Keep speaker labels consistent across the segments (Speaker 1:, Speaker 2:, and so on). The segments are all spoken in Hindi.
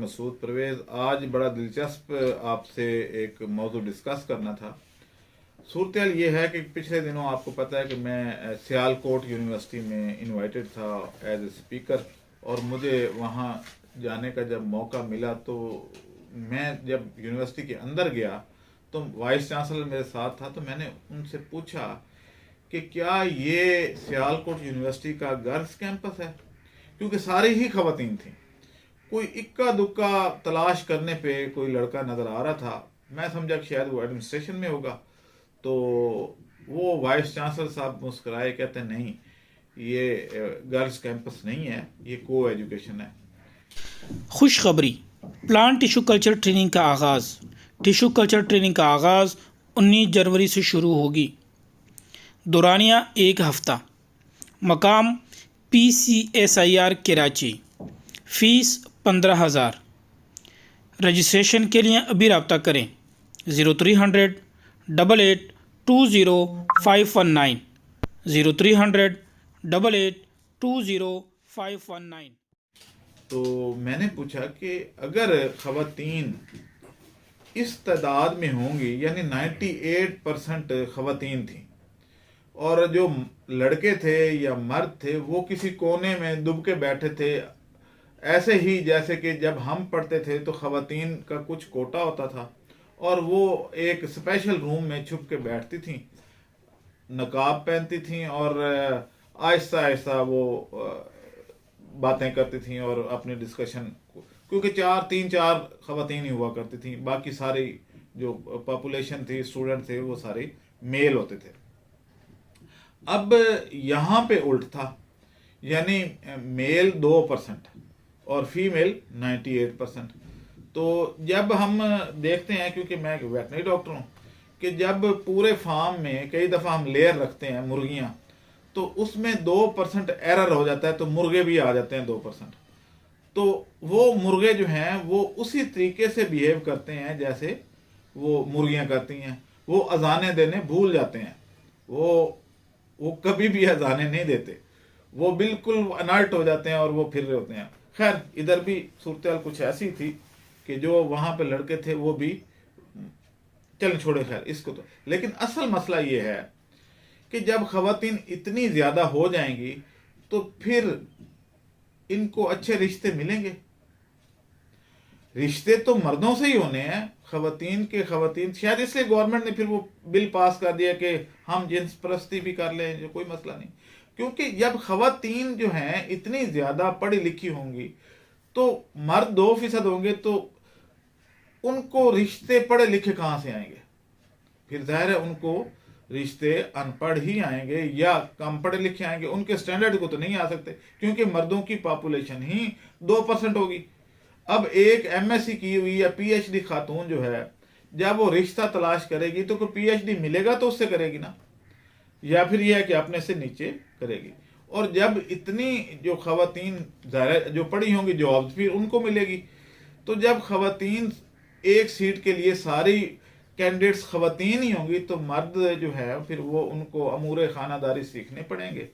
Speaker 1: मसूद परवेज़। आज बड़ा दिलचस्प आपसे एक मौजू डिस्कस करना था। सूरत ये है कि पिछले दिनों आपको पता है कि मैं सियालकोट यूनिवर्सिटी में इनवाइटेड था एज ए स्पीकर, और मुझे वहाँ जाने का जब मौका मिला तो मैं जब यूनिवर्सिटी के अंदर गया तो वाइस चांसलर मेरे साथ था, तो मैंने उनसे पूछा कि क्या ये सियालकोट यूनिवर्सिटी का गर्ल्स कैंपस है, क्योंकि सारी ही खवातीन थी। कोई इक्का दुक्का तलाश करने पे कोई लड़का नज़र आ रहा था। मैं समझा कि शायद वो एडमिनिस्ट्रेशन में होगा, तो वो वाइस चांसलर साहब मुस्कराए, कहते नहीं, ये गर्ल्स कैंपस नहीं है, ये को एजुकेशन है।
Speaker 2: खुशखबरी, प्लांट टिश्यू कल्चर ट्रेनिंग का आगाज़। टिश्यू कल्चर ट्रेनिंग का आगाज़ 19 जनवरी से शुरू होगी। दौरानिया 1 हफ़्ता। मकाम PCSIR कराची। फ़ीस 15,000। रजिस्ट्रेशन के लिए अभी रब्ता करें 0300 88 20 519 0300 88 20 519।
Speaker 1: तो मैंने पूछा कि अगर खवातीन इस तादाद में होंगी, यानी 98% खवातीन थी, और जो लड़के थे या मर्द थे वो किसी कोने में दुब के बैठे थे, ऐसे ही जैसे कि जब हम पढ़ते थे तो खवातीन का कुछ कोटा होता था और वो एक स्पेशल रूम में छुप के बैठती थीं, नकाब पहनती थीं और आहिस्ता आहिस्ता वो बातें करती थीं और अपने डिस्कशन को, क्योंकि तीन चार खवातीन ही हुआ करती थीं, बाकी सारी जो पॉपुलेशन थी, स्टूडेंट थे, वो सारे मेल होते थे। अब यहाँ पे उल्ट था, यानी मेल 2% और फीमेल 98%। तो जब हम देखते हैं, क्योंकि मैं एक वेटनरी डॉक्टर हूँ, कि जब पूरे फार्म में कई दफ़ा हम लेयर रखते हैं मुर्गियाँ, तो उसमें 2% एरर हो जाता है, तो मुर्गे भी आ जाते हैं 2%। तो वो मुर्गे जो हैं वो उसी तरीके से बिहेव करते हैं जैसे वो मुर्गियाँ करती हैं। वो अजाने देने भूल जाते हैं, वो कभी भी अजाने नहीं देते, वो बिल्कुल अलर्ट हो जाते हैं और वो फिर रहे होते हैं। खैर, इधर भी सूरत कुछ ऐसी थी कि जो वहाँ पे लड़के थे वो भी चल छोड़े, खैर इसको तो। लेकिन असल मसला ये है कि जब खवातीन इतनी ज़्यादा हो जाएंगी तो फिर इनको अच्छे रिश्ते मिलेंगे। रिश्ते तो मर्दों से ही होने हैं, खवातीन शायद इसलिए गवर्नमेंट ने फिर वो बिल पास कर दिया कि हम जिन्स परस्ती भी कर लें, जो कोई मसला नहीं। क्योंकि जब खवातीन जो हैं इतनी ज़्यादा पढ़ी लिखी होंगी तो मर्द 2% होंगे, तो उनको रिश्ते पढ़े लिखे कहाँ से आएंगे? फिर जाहिर है उनको रिश्ते अनपढ़ ही आएंगे या कम पढ़े लिखे आएंगे, उनके स्टैंडर्ड को तो नहीं आ सकते, क्योंकि मर्दों की पॉपुलेशन ही 2% होगी। अब एक MSc की हुई या PhD खातून जो है, जब वो रिश्ता तलाश करेगी तो कोई PhD मिलेगा तो उससे करेगी ना, या फिर यह है कि अपने से नीचे करेगी। और जब इतनी जो खवातीन जो पढ़ी होंगी जॉब्स फिर उनको मिलेगी, तो जब खवातीन एक सीट के लिए सारी कैंडिडेट्स खवातीन ही होंगी तो मर्द जो है फिर वो उनको अमूर खानादारी सीखने पड़ेंगे।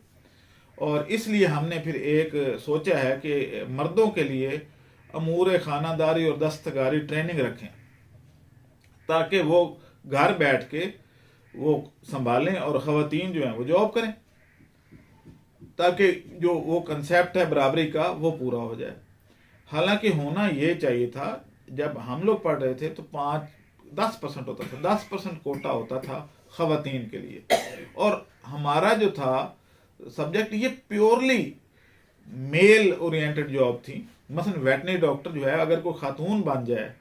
Speaker 1: और इसलिए हमने फिर एक सोचा है कि मर्दों के लिए अमूर खानादारी और दस्तकारी ट्रेनिंग रखें, ताकि वो घर बैठ के वो संभालें और ख़वातीन जो हैं वो जॉब करें, ताकि जो वो कंसेप्ट है बराबरी का वो पूरा हो जाए। हालांकि होना ये चाहिए था, जब हम लोग पढ़ रहे थे तो 10% होता था, 10% कोटा होता था ख़वातीन के लिए, और हमारा जो था सब्जेक्ट ये प्योरली मेल ओरिएंटेड जॉब थी। मसलन वेटनरी डॉक्टर जो है, अगर कोई खातून बन जाए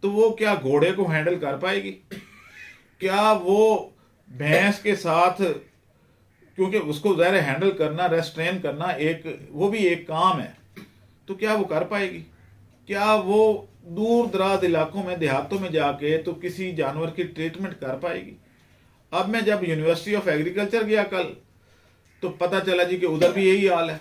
Speaker 1: तो वो क्या घोड़े को हैंडल कर पाएगी? क्या वो भैंस के साथ, क्योंकि उसको ज़ाहिर हैंडल करना, रेस्ट्रेन करना वो भी एक काम है, तो क्या वो कर पाएगी? क्या वो दूर दराज इलाकों में, देहातों में जाके तो किसी जानवर की ट्रीटमेंट कर पाएगी? अब मैं जब यूनिवर्सिटी ऑफ एग्रीकल्चर गया कल, तो पता चला जी कि उधर भी यही हाल है,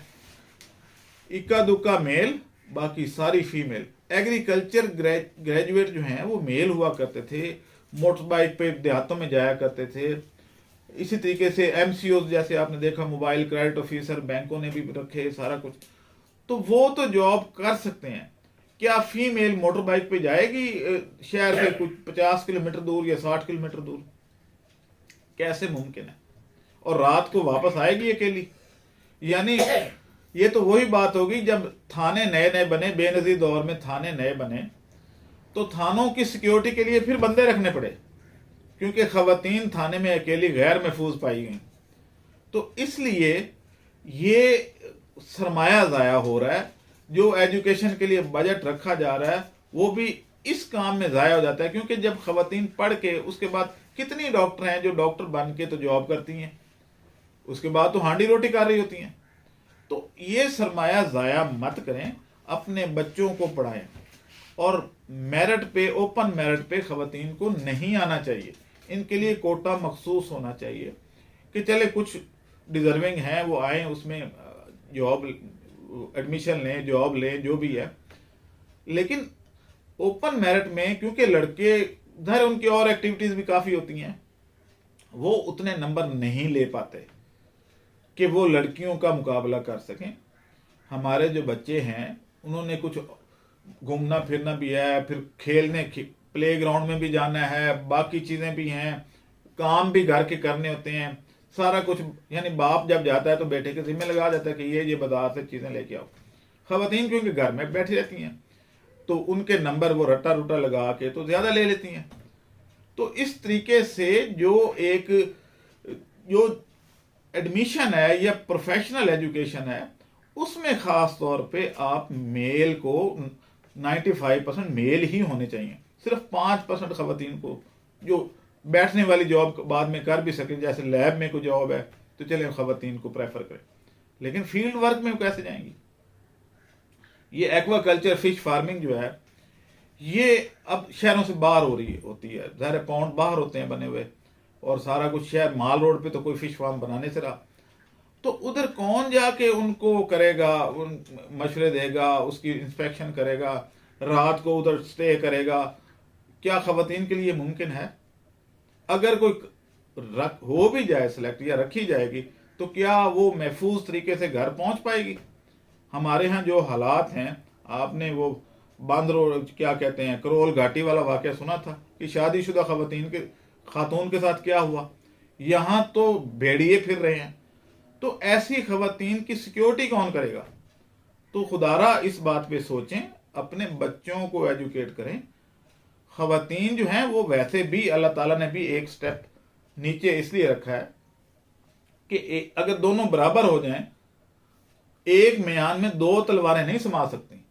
Speaker 1: इक्का दुक्का मेल, बाकी सारी फीमेल। एग्रीकल्चर ग्रेजुएट जो हैं वो मेल हुआ करते थे, मोटर बाइक पे देहातों में जाया करते थे। इसी तरीके से MCOs जैसे आपने देखा, मोबाइल क्रेडिट ऑफिसर, बैंकों ने भी रखे सारा कुछ, तो वो तो जॉब कर सकते हैं। क्या फीमेल मोटर बाइक पे जाएगी शहर से कुछ 50 किलोमीटर दूर या 60 किलोमीटर दूर? कैसे मुमकिन है? और रात को वापस आएगी अकेली? यानी ये तो वही बात होगी जब थाने नए नए बने, बेनजीर दौर में थाने नए बने, तो थानों की सिक्योरिटी के लिए फिर बंदे रखने पड़े, क्योंकि खवातीन थाने में अकेली गैर महफूज पाई गई। तो इसलिए ये सरमाया ज़ाया हो रहा है, जो एजुकेशन के लिए बजट रखा जा रहा है वो भी इस काम में ज़ाया हो जाता है। क्योंकि जब खवातीन पढ़ के उसके बाद कितनी डॉक्टर हैं जो डॉक्टर बन के तो जॉब करती हैं, उसके बाद तो हांडी रोटी कर रही होती हैं। तो ये सरमाया ज़ाया मत करें, अपने बच्चों को पढ़ाएं। और मेरिट पे, ओपन मेरिट पे खवातीन को नहीं आना चाहिए, इनके लिए कोटा मखसूस होना चाहिए कि चले कुछ डिजर्विंग हैं वो आए, उसमें जॉब एडमिशन लें, जॉब लें, जो भी है। लेकिन ओपन मेरिट में क्योंकि लड़के इधर उनकी और एक्टिविटीज़ भी काफ़ी होती हैं, वो उतने नंबर नहीं ले पाते कि वो लड़कियों का मुकाबला कर सकें। हमारे जो बच्चे हैं उन्होंने कुछ घूमना फिरना भी है, फिर खेलने प्ले ग्राउंड में भी जाना है, बाकी चीज़ें भी हैं, काम भी घर के करने होते हैं, सारा कुछ। यानी बाप जब जाता है तो बेटे के जिम्मे लगा देता है कि ये बाजार से चीज़ें लेके आओ। खवातीन क्योंकि घर में बैठी रहती हैं तो उनके नंबर वो रट्टा रुट्टा लगा के तो ज़्यादा ले लेती हैं। तो इस तरीके से जो एडमिशन है या प्रोफेशनल एजुकेशन है, उसमें ख़ास तौर पे आप मेल को 95% मेल ही होने चाहिए। सिर्फ 5% खवातीन को जो बैठने वाली जॉब बाद में कर भी सकें, जैसे लैब में कोई जॉब है तो चले खवातीन को प्रेफर करें, लेकिन फील्ड वर्क में कैसे जाएंगी? ये एक्वाकल्चर, फिश फार्मिंग जो है ये अब शहरों से बाहर होती है। ज़ाहिर पॉन्ड बाहर होते हैं बने हुए, और सारा कुछ शहर माल रोड पे तो कोई फिश फार्म बनाने से रहा, तो उधर कौन जाके उनको करेगा, उन मशवरे देगा, उसकी इंस्पेक्शन करेगा, रात को उधर स्टे करेगा? क्या खवातीन के लिए मुमकिन है? अगर कोई हो भी जाए सिलेक्ट या रखी जाएगी तो क्या वो महफूज तरीके से घर पहुंच पाएगी? हमारे यहाँ जो हालात हैं, आपने वो बंद रोड क्या कहते हैं, करोल घाटी वाला वाकया सुना था कि शादीशुदा खातून के साथ क्या हुआ। यहाँ तो भेड़िए फिर रहे हैं, तो ऐसी खवातीन की सिक्योरिटी कौन करेगा? तो खुदारा इस बात पे सोचें, अपने बच्चों को एजुकेट करें। खवातीन जो हैं वो वैसे भी अल्लाह ताला ने भी एक स्टेप नीचे इसलिए रखा है कि अगर दोनों बराबर हो जाएं, एक म्यान में 2 तलवारें नहीं समा सकती,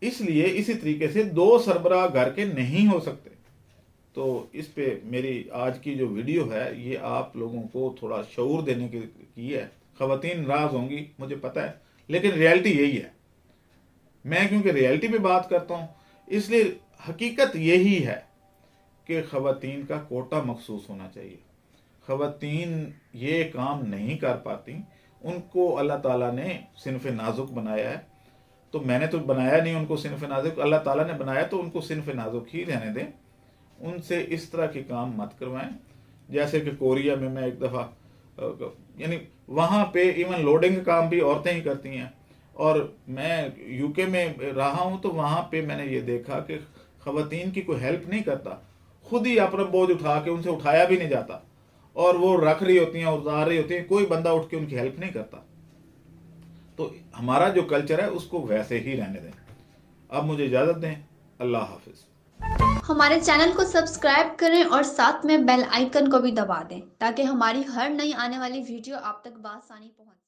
Speaker 1: इसलिए इसी तरीके से 2 सरबराह घर के नहीं हो सकते। तो इस पे मेरी आज की जो वीडियो है ये आप लोगों को थोड़ा शऊर देने की है। खवातीन नाराज होंगी मुझे पता है, लेकिन रियलिटी यही है। मैं क्योंकि रियलिटी पे बात करता हूँ, इसलिए हकीकत यही है कि खवातीन का कोटा मखसूस होना चाहिए। खवातीन ये काम नहीं कर पाती, उनको अल्लाह ताला ने सिनफ नाजुक बनाया है। तो मैंने तो बनाया नहीं उनको सिनफ नाजुक, अल्लाह ताला ने बनाया, तो उनको सिनफ नाजुक ही रहने दें। उनसे इस तरह के काम मत करवाएं। जैसे कि कोरिया में मैं एक दफ़ा, यानी वहाँ पे इवन लोडिंग का काम भी औरतें ही करती हैं, और मैं यूके में रहा हूँ तो वहाँ पे मैंने ये देखा कि खवातीन की कोई हेल्प नहीं करता, खुद ही अपना बोझ उठा के, उनसे उठाया भी नहीं जाता, और वो रख रही होती हैं, उतार रही होती हैं, कोई बंदा उठ के उनकी हेल्प नहीं करता। तो हमारा जो कल्चर है उसको वैसे ही रहने दें। अब मुझे इजाज़त दें, अल्लाह हाफिज़।
Speaker 3: हमारे चैनल को सब्सक्राइब करें और साथ में बेल आइकन को भी दबा दें ताकि हमारी हर नई आने वाली वीडियो आप तक बआसानी पहुंचे।